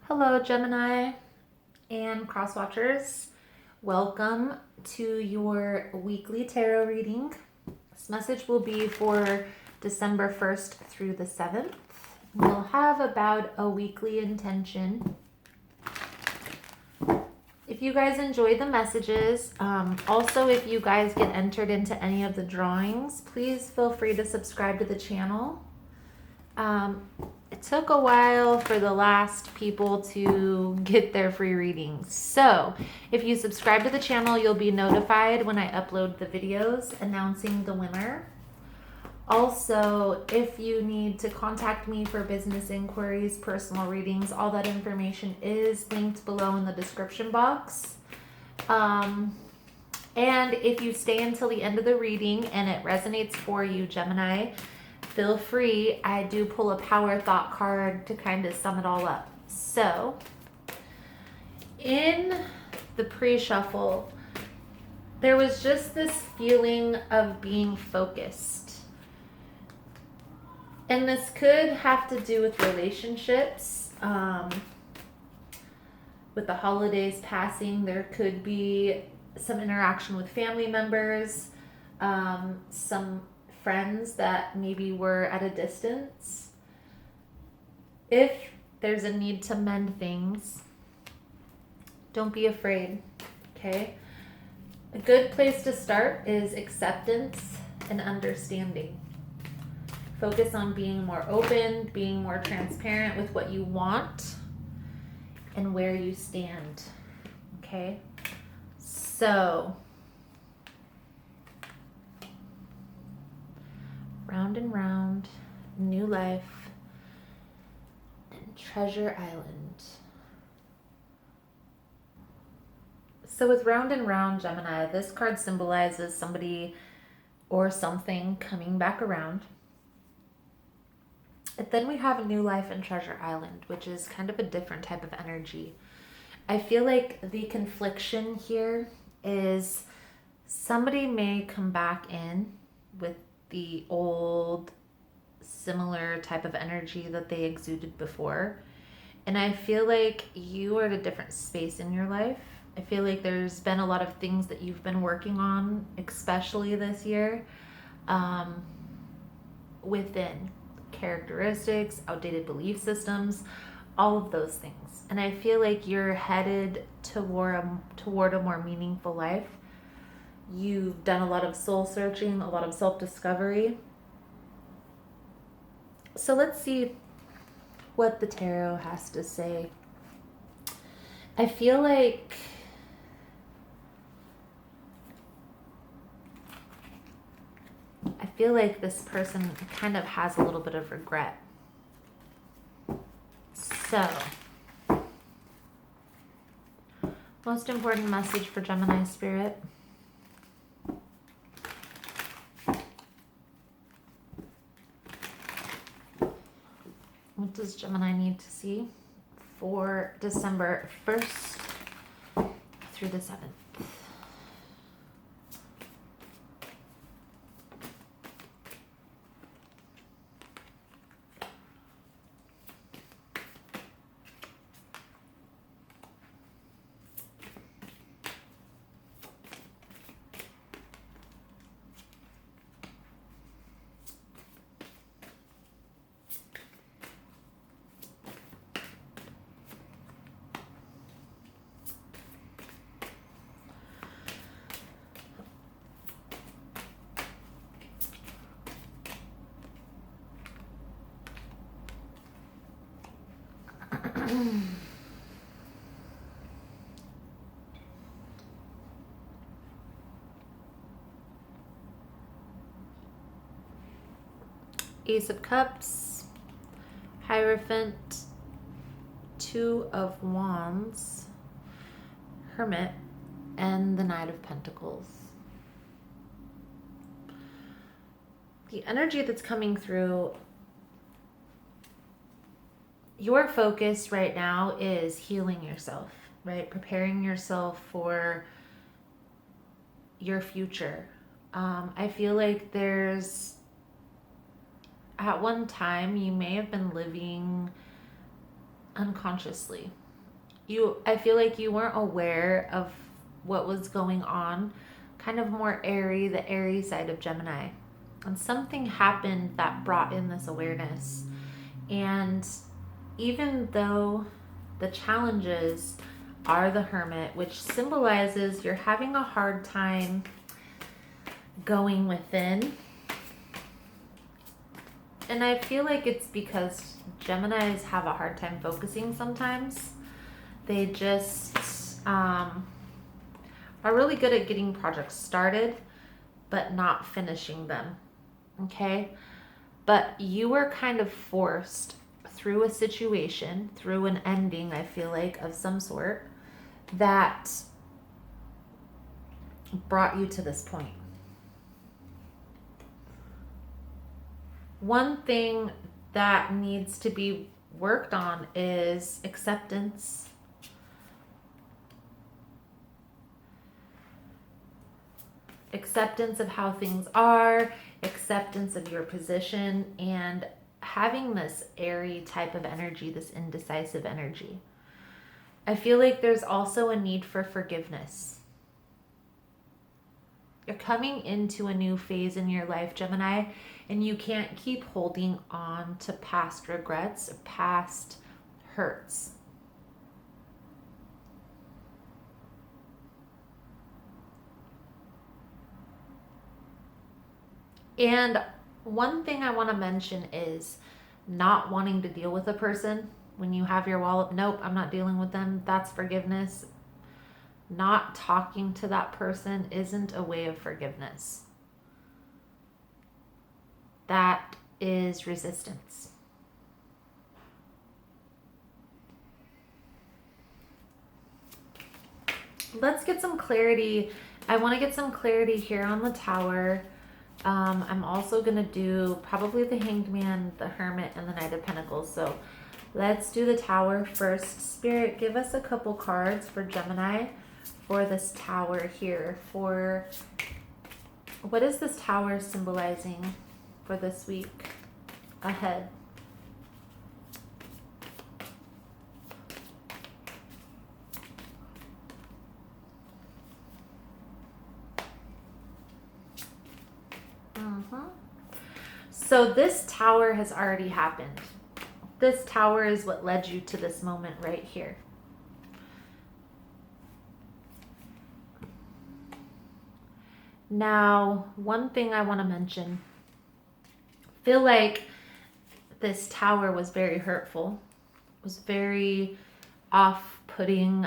Hello, Gemini and cross watchers. Welcome to your weekly tarot reading. This message will be for December 1st through the 7th. We'll have about a weekly intention. If you guys enjoy the messages, also if you guys get entered into any of the drawings, please feel free to subscribe to the channel. It took a while for the last people to get their free readings. So if you subscribe to the channel, you'll be notified when I upload the videos announcing the winner. Also, if you need to contact me for business inquiries, personal readings, all that information is linked below in the description box. And if you stay until the end of the reading and it resonates for you, Gemini, feel free. I do pull a power thought card to kind of sum it all up. So, in the pre-shuffle, there was just this feeling of being focused. And this could have to do with relationships. With the holidays passing, there could be some interaction with family members, some friends that maybe were at a distance. If there's a need to mend things, don't be afraid, okay? A good place to start is acceptance and understanding. Focus on being more open, being more transparent with what you want and where you stand, okay? So, round and round, new life, and Treasure Island. So with round and round, Gemini, this card symbolizes somebody or something coming back around. And then we have a new life in Treasure Island, which is kind of a different type of energy. I feel like the confliction here is somebody may come back in with the old similar type of energy that they exuded before. And I feel like you are at a different space in your life. I feel like there's been a lot of things that you've been working on, especially this year, within characteristics, outdated belief systems, all of those things. And I feel like you're headed toward a more meaningful life. You've done a lot of soul searching, a lot of self-discovery. So let's see what the tarot has to say. I feel like this person kind of has a little bit of regret. So, most important message for Gemini Spirit. What does Gemini need to see for December 1st through the 7th? Ace of Cups, Hierophant, Two of Wands, Hermit, and the Knight of Pentacles. The energy that's coming through, your focus right now is healing yourself, right? Preparing yourself for your future. I feel like there's, at one time, you may have been living unconsciously. I feel like you weren't aware of what was going on, kind of more airy, the airy side of Gemini. And something happened that brought in this awareness. And even though the challenges are the Hermit, which symbolizes you're having a hard time going within. And I feel like it's because Geminis have a hard time focusing sometimes. They just are really good at getting projects started, but not finishing them. Okay? But you were kind of forced through a situation, through an ending, I feel like, of some sort, that brought you to this point. One thing that needs to be worked on is acceptance. Acceptance of how things are, acceptance of your position, and having this airy type of energy, this indecisive energy. I feel like there's also a need for forgiveness. You're coming into a new phase in your life, Gemini, and you can't keep holding on to past regrets, past hurts. And one thing I want to mention is not wanting to deal with a person when you have your wall up. Nope, I'm not dealing with them. That's forgiveness. Not talking to that person isn't a way of forgiveness. That is resistance. Let's get some clarity. I want to get some clarity here on the Tower. I'm also going to do probably the Hanged Man, the Hermit, and the Knight of Pentacles. So let's do the Tower first. Spirit, give us a couple cards for Gemini for this Tower here. For what is this Tower symbolizing for this week ahead? So this Tower has already happened. This Tower is what led you to this moment right here. Now, one thing I want to mention. I feel like this Tower was very hurtful. It was very off-putting.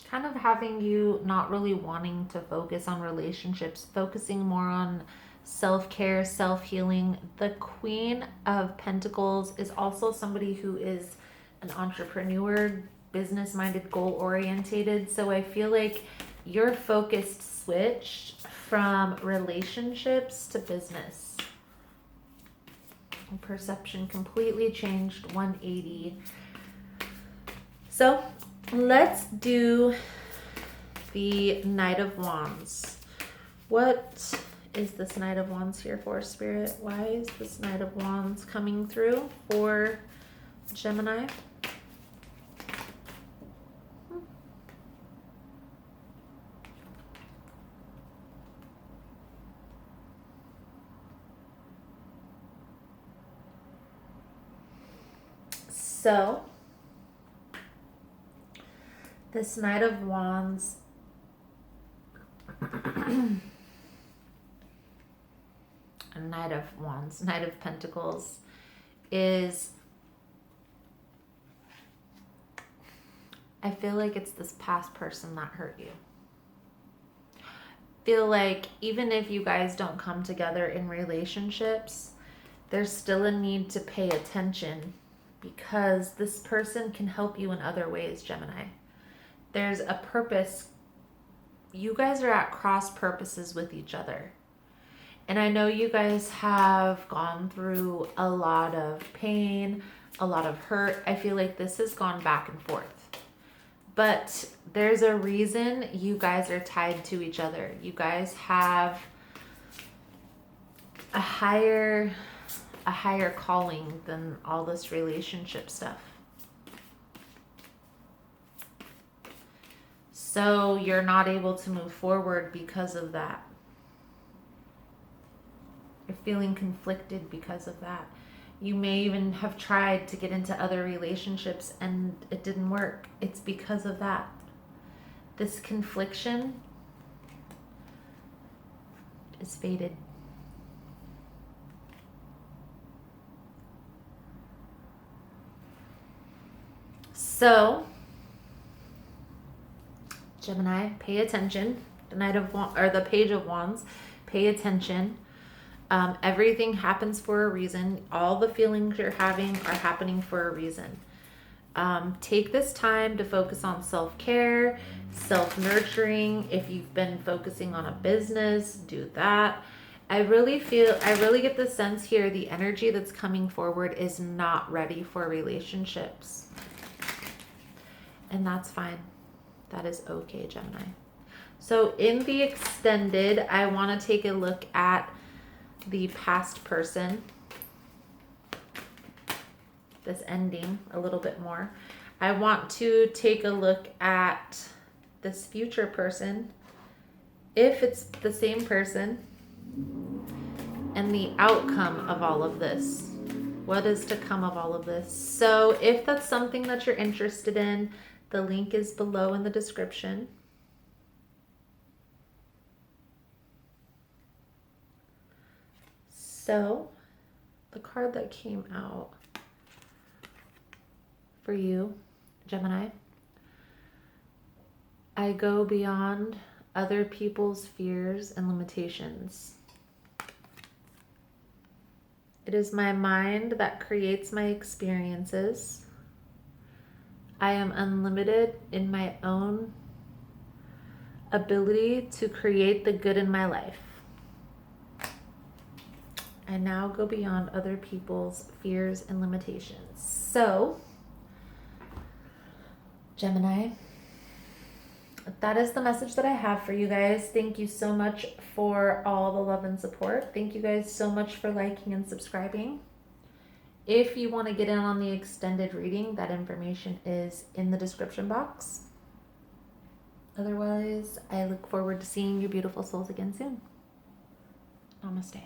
Kind of having you not really wanting to focus on relationships, focusing more on self-care, self-healing. The Queen of Pentacles is also somebody who is an entrepreneur, business-minded, goal-orientated. So I feel like your focus switched from relationships to business. Perception completely changed 180. So let's do the Knight of Wands. What is this Knight of Wands here for, Spirit? Why is this Knight of Wands coming through for Gemini? So this Knight of Wands Knight of Wands, Knight of Pentacles is, I feel like it's this past person that hurt you. Feel like even if you guys don't come together in relationships, there's still a need to pay attention because this person can help you in other ways, Gemini. There's a purpose. You guys are at cross purposes with each other. And I know you guys have gone through a lot of pain, a lot of hurt. I feel like this has gone back and forth. But there's a reason you guys are tied to each other. You guys have a higher a higher calling than all this relationship stuff. So you're not able to move forward because of that. You're feeling conflicted because of that. You may even have tried to get into other relationships and it didn't work. It's because of that. This confliction is fated. So, Gemini, pay attention. The Knight of Wands, or the Page of Wands, pay attention. Everything happens for a reason. All the feelings you're having are happening for a reason. Take this time to focus on self-care, self-nurturing. If you've been focusing on a business, do that. I really get the sense here, the energy that's coming forward is not ready for relationships. And that's fine. That is okay, Gemini. So in the extended, I want to take a look at the past person, this ending a little bit more. I want to take a look at this future person, if it's the same person, and the outcome of all of this. What is to come of all of this? So if that's something that you're interested in, the link is below in the description. So, the card that came out for you, Gemini, I go beyond other people's fears and limitations. It is my mind that creates my experiences. I am unlimited in my own ability to create the good in my life. I now go beyond other people's fears and limitations. So, Gemini, that is the message that I have for you guys. Thank you so much for all the love and support. Thank you guys so much for liking and subscribing. If you want to get in on the extended reading, that information is in the description box. Otherwise, I look forward to seeing you beautiful souls again soon. Namaste.